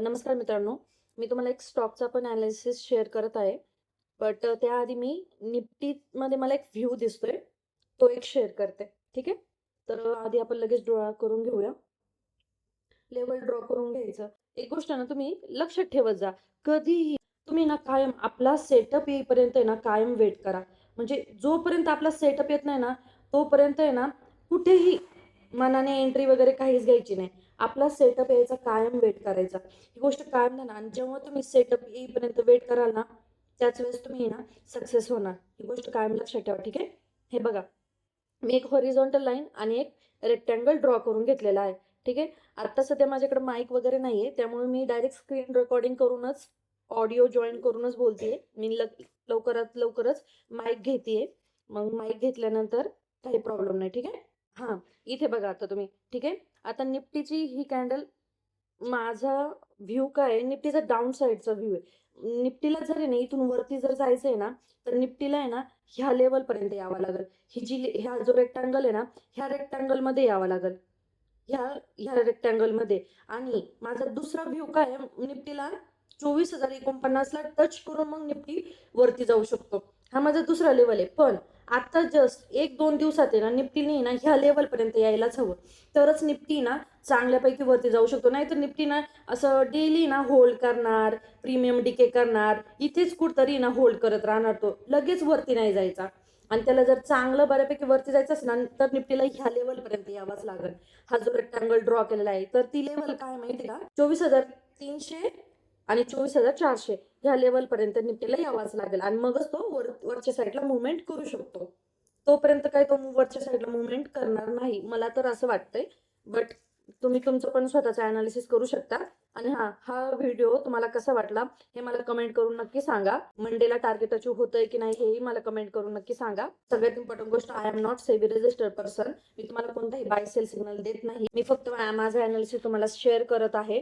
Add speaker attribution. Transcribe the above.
Speaker 1: नमस्कार मित्रांनो. मी तुम्हाला एक स्टॉकचा पण ॲनालिसिस शेअर करत आहे. बट त्याआधी मी निफ्टीमध्ये मला एक व्ह्यू दिसतोय, तो एक शेअर करते. ठीक आहे? तर आधी आपण लगेच ड्रॉ करून घेऊया. लेव्हल ड्रॉ करून घ्यायचं. एक गोष्ट ना तुम्ही लक्षात ठेवत जा. कधीही तुम्ही ना कायम आपला सेटअप येईपर्यंत आहे ना कायम वेट करा. म्हणजे जोपर्यंत आपला सेटअप येत नाही ना, तोपर्यंत आहे ना कुठेही मनाने एंट्री वगैरे काहीच घ्यायची नाही. आपला सेटअप यायचा कायम वेट करायचा. ही गोष्ट कायम नाही ना आणि जेव्हा तुम्ही सेटअप येईपर्यंत वेट कराल ना, त्याच वेळेस तुम्ही ना सक्सेस होणार. ही गोष्ट कायम लक्षात ठेवा. ठीक आहे? हे बघा, मी एक हॉरिझॉन्टल लाईन आणि एक रेक्टँगल ड्रॉ करून घेतलेला आहे. ठीक आहे? आता सध्या माझ्याकडे माईक वगैरे नाहीये, त्यामुळे मी डायरेक्ट स्क्रीन रेकॉर्डिंग करूनच, ऑडिओ जॉइन करूनच बोलतेय. मी लवकरात लवकरच माईक घेतेय. मग माईक घेतल्यानंतर काही प्रॉब्लेम नाही. ठीक आहे? हां, इथे बघा आता तुम्ही. ठीक आहे? आता निफ्टीची ही कॅन्डल, माझा व्ह्यू काय आहे, निफ्टीचा डाउन साइडचा व्ह्यू आहे. निफ्टीला जर आहे ना, इथून वरती जर जायचं आहे ना, तर निफ्टीला आहे ना, ह्या लेव्हलपर्यंत यावं लागेल. ह्या जो रेक्टँगल आहे ना, ह्या रेक्टँगलमध्ये यावं लागेल. ह्या ह्या रेक्टँगलमध्ये. आणि माझा दुसरा व्ह्यू काय आहे, निफ्टीला 24,049ला टच करून मग निफ्टी वरती जाऊ शकतो. हा माझा दुसरा लेवल आहे. पण आता जस्ट 1-2 दिवसात आहे ना, निफ्टीने ना ह्या लेवलपर्यंत यायलाच हवं. तरच निफ्टी ना चांगल्यापैकी वरती जाऊ शकतो. नाहीतर निफ्टी ना असं डेली ना होल्ड करणार, प्रीमियम डिके करणार, इथेच कुठतरी ना होल्ड करत राहणार तो. लगेच वरती नाही जायचा. आणि त्याला जर चांगलं बऱ्यापैकी वरती जायचं असेल ना, तर निफ्टीला ह्या लेवलपर्यंत यावंच लागेल. हा जो रेक्टँगल ड्रॉ केलेला आहे, तर ती लेवल काय माहिती का, 24,300 आणि 24,400 ह्या लेवलपर्यंत निफ्टीला यावाच लागेल आणि मगच तो वरच्या साईडला मुवमेंट करू शकतो. तोपर्यंत काय तो वरच्या साईडला मुवमेंट करणार नाही, मला तर असं वाटतंय. बट तुम्ही तुमचं पण स्वतःचं अनालिसिस करू शकता. आणि हा व्हिडिओ तुम्हाला कसा वाटला हे मला कमेंट करून नक्की सांगा. मंडेला टार्गेट अचीव्ह होतंय की नाही हेही मला कमेंट करून नक्की सांगा. सगळ्यात इम्पॉर्टंट गोष्ट, I am not SEBI registered person. मी तुम्हाला कोणताही बाय सेल सिग्नल देत नाही. मी फक्त माझं अनालिसिस तुम्हाला शेअर करत आहे.